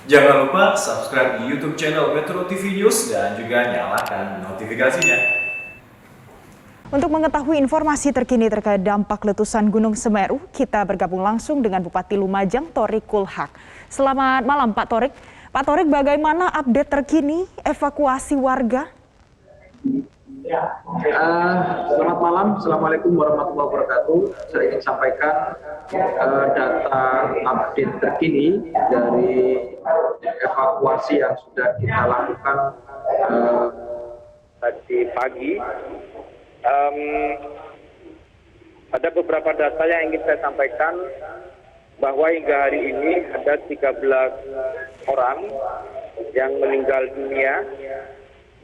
Jangan lupa subscribe di YouTube channel Metro TV News dan juga nyalakan notifikasinya. Untuk mengetahui informasi terkini terkait dampak letusan Gunung Semeru, kita bergabung langsung dengan Bupati Lumajang, Thorik Kulhak. Selamat malam Pak Thorik. Pak Thorik, bagaimana update terkini evakuasi warga? Selamat malam, Assalamualaikum warahmatullahi wabarakatuh. Saya ingin sampaikan data update terkini dari evakuasi yang sudah kita lakukan tadi pagi. Ada beberapa data yang ingin saya sampaikan bahwa hingga hari ini ada 13 orang yang meninggal dunia.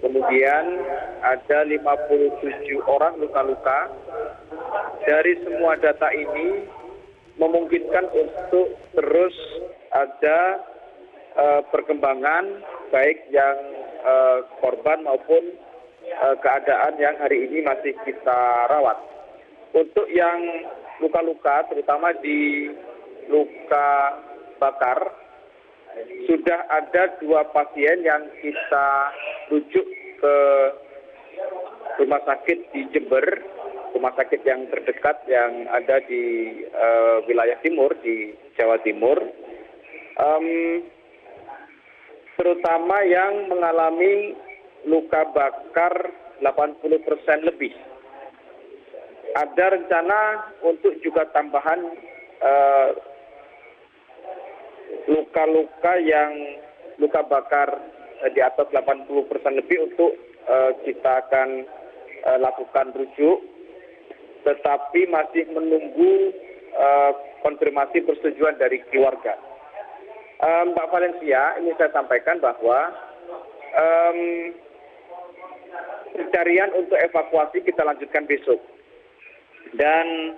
Kemudian ada 57 orang luka-luka. Dari semua data ini memungkinkan untuk terus ada perkembangan baik yang korban maupun keadaan yang hari ini masih kita rawat. Untuk yang luka-luka, terutama di luka bakar, sudah ada 2 pasien yang kita rujuk ke rumah sakit di Jember, rumah sakit yang terdekat yang ada di wilayah timur, di Jawa Timur, terutama yang mengalami luka bakar 80% lebih. Ada rencana untuk juga tambahan luka-luka yang luka bakar di atas 80% lebih untuk kita akan lakukan rujuk, tetapi masih menunggu konfirmasi persetujuan dari keluarga. Mbak Valencia, ini saya sampaikan bahwa pencarian untuk evakuasi kita lanjutkan besok. Dan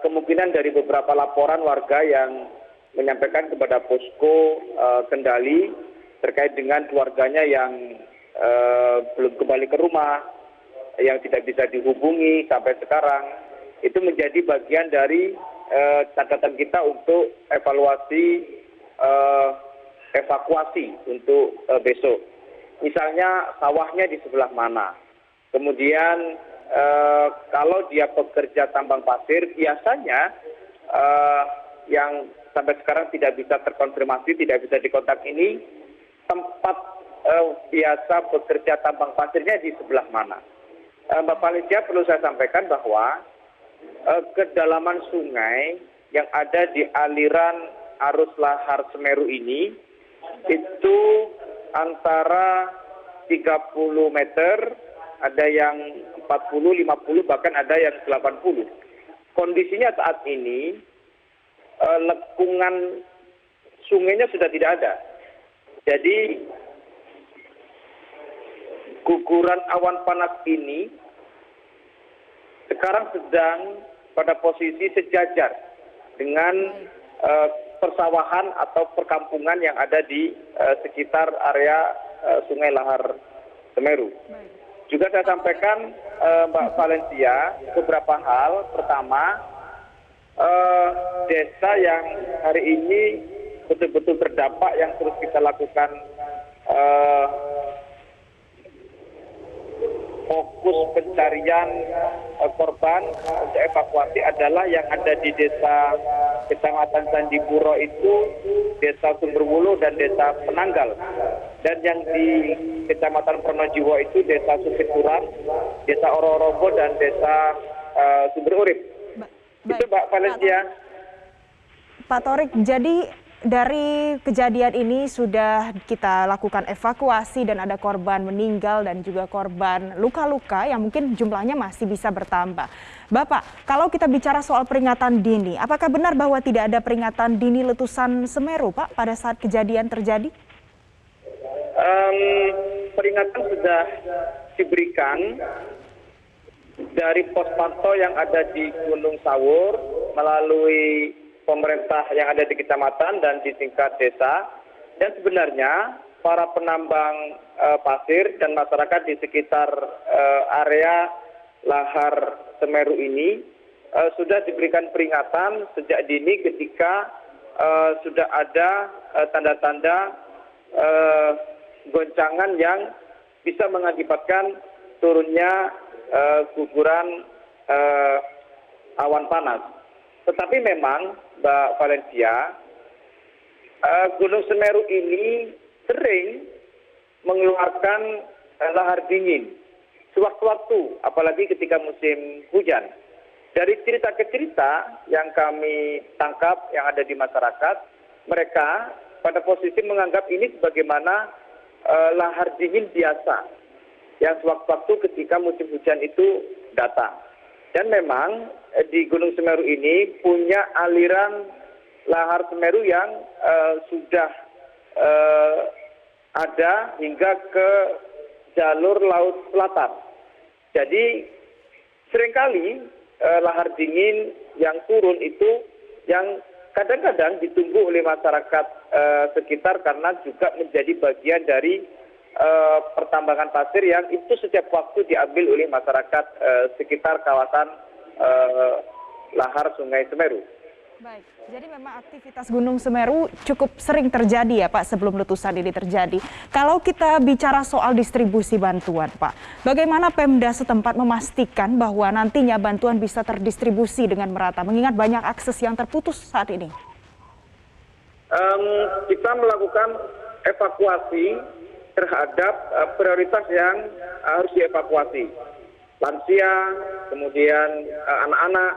kemungkinan dari beberapa laporan warga yang menyampaikan kepada posko kendali terkait dengan keluarganya yang belum kembali ke rumah, yang tidak bisa dihubungi sampai sekarang, itu menjadi bagian dari catatan kita untuk evakuasi untuk besok. Misalnya sawahnya di sebelah mana. Kemudian kalau dia pekerja tambang pasir, biasanya yang sampai sekarang tidak bisa terkonfirmasi, tidak bisa dikontak ini, tempat biasa bekerja tambang pasirnya di sebelah mana. Mbak Valencia, perlu saya sampaikan bahwa kedalaman sungai yang ada di aliran arus lahar Semeru ini itu antara 30 meter, ada yang 40, 50, bahkan ada yang 80. Kondisinya saat ini lekungan sungainya sudah tidak ada. Jadi guguran awan panas ini sekarang sedang pada posisi sejajar dengan persawahan atau perkampungan yang ada di sekitar area sungai lahar Semeru. Juga saya sampaikan Mbak Valencia beberapa hal. Pertama, desa yang hari ini betul-betul terdampak yang terus kita lakukan fokus pencarian korban untuk evakuasi adalah yang ada di desa Kecamatan Candipuro itu, desa Sumberwulu dan desa Penanggal. Dan yang di Kecamatan Pronojiwo itu desa Supituran, desa Ororobo dan desa Sumberurip. Itu Mbak Valencia. Pak Thorik, jadi dari kejadian ini sudah kita lakukan evakuasi dan ada korban meninggal dan juga korban luka-luka yang mungkin jumlahnya masih bisa bertambah. Bapak, kalau kita bicara soal peringatan dini, apakah benar bahwa tidak ada peringatan dini letusan Semeru, Pak, pada saat kejadian terjadi? Peringatan sudah diberikan dari pos pantau yang ada di Gunung Sawur melalui pemerintah yang ada di kecamatan dan di tingkat desa. Dan sebenarnya para penambang pasir dan masyarakat di sekitar area lahar Semeru ini sudah diberikan peringatan sejak dini ketika sudah ada tanda-tanda goncangan yang bisa mengakibatkan turunnya guguran awan panas. Tetapi memang Mbak Valencia, Gunung Semeru ini sering mengeluarkan lahar dingin sewaktu-waktu, apalagi ketika musim hujan. Dari cerita ke cerita yang kami tangkap yang ada di masyarakat, mereka pada posisi menganggap ini sebagaimana lahar dingin biasa yang sewaktu-waktu ketika musim hujan itu datang. Dan memang di Gunung Semeru ini punya aliran lahar Semeru yang sudah ada hingga ke jalur Laut Selatan. Jadi seringkali lahar dingin yang turun itu yang kadang-kadang ditunggu oleh masyarakat sekitar karena juga menjadi bagian dari pertambangan pasir yang itu setiap waktu diambil oleh masyarakat sekitar kawasan lahar Sungai Semeru. Baik, jadi memang aktivitas Gunung Semeru cukup sering terjadi ya Pak sebelum letusan ini terjadi. Kalau kita bicara soal distribusi bantuan Pak, bagaimana Pemda setempat memastikan bahwa nantinya bantuan bisa terdistribusi dengan merata mengingat banyak akses yang terputus saat ini? Kita melakukan evakuasi terhadap prioritas yang harus dievakuasi. Lansia, kemudian anak-anak,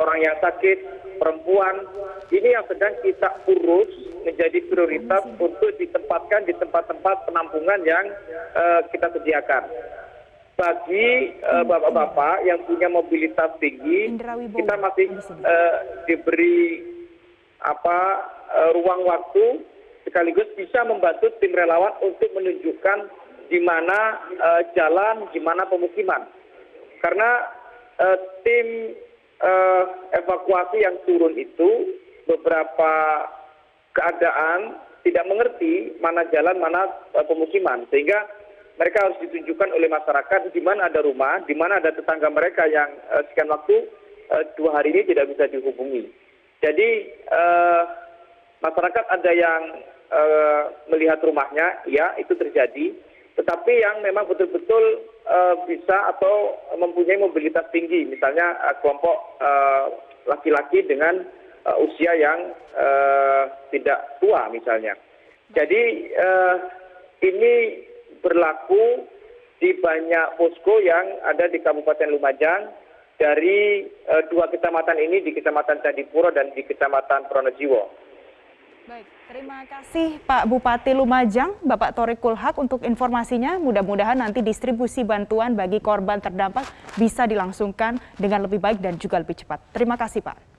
orang yang sakit, perempuan, ini yang sedang kita urus menjadi prioritas untuk ditempatkan di tempat-tempat penampungan yang kita sediakan. Bagi bapak-bapak yang punya mobilitas tinggi, kita masih diberi ruang waktu sekaligus bisa membantu tim relawan untuk menunjukkan di mana jalan, di mana pemukiman. Karena tim evakuasi yang turun itu beberapa keadaan tidak mengerti mana jalan, mana pemukiman, sehingga mereka harus ditunjukkan oleh masyarakat di mana ada rumah, di mana ada tetangga mereka yang sekian waktu 2 hari ini tidak bisa dihubungi. Jadi masyarakat ada yang melihat rumahnya, ya itu terjadi, tetapi yang memang betul-betul bisa atau mempunyai mobilitas tinggi, misalnya kelompok laki-laki dengan usia yang tidak tua misalnya. Jadi ini berlaku di banyak posko yang ada di Kabupaten Lumajang, dari 2 kecamatan ini, di Kecamatan Candipuro dan di Kecamatan Pronojiwo. Baik, terima kasih Pak Bupati Lumajang, Bapak Thorik Kulhak untuk informasinya. Mudah-mudahan nanti distribusi bantuan bagi korban terdampak bisa dilangsungkan dengan lebih baik dan juga lebih cepat. Terima kasih Pak.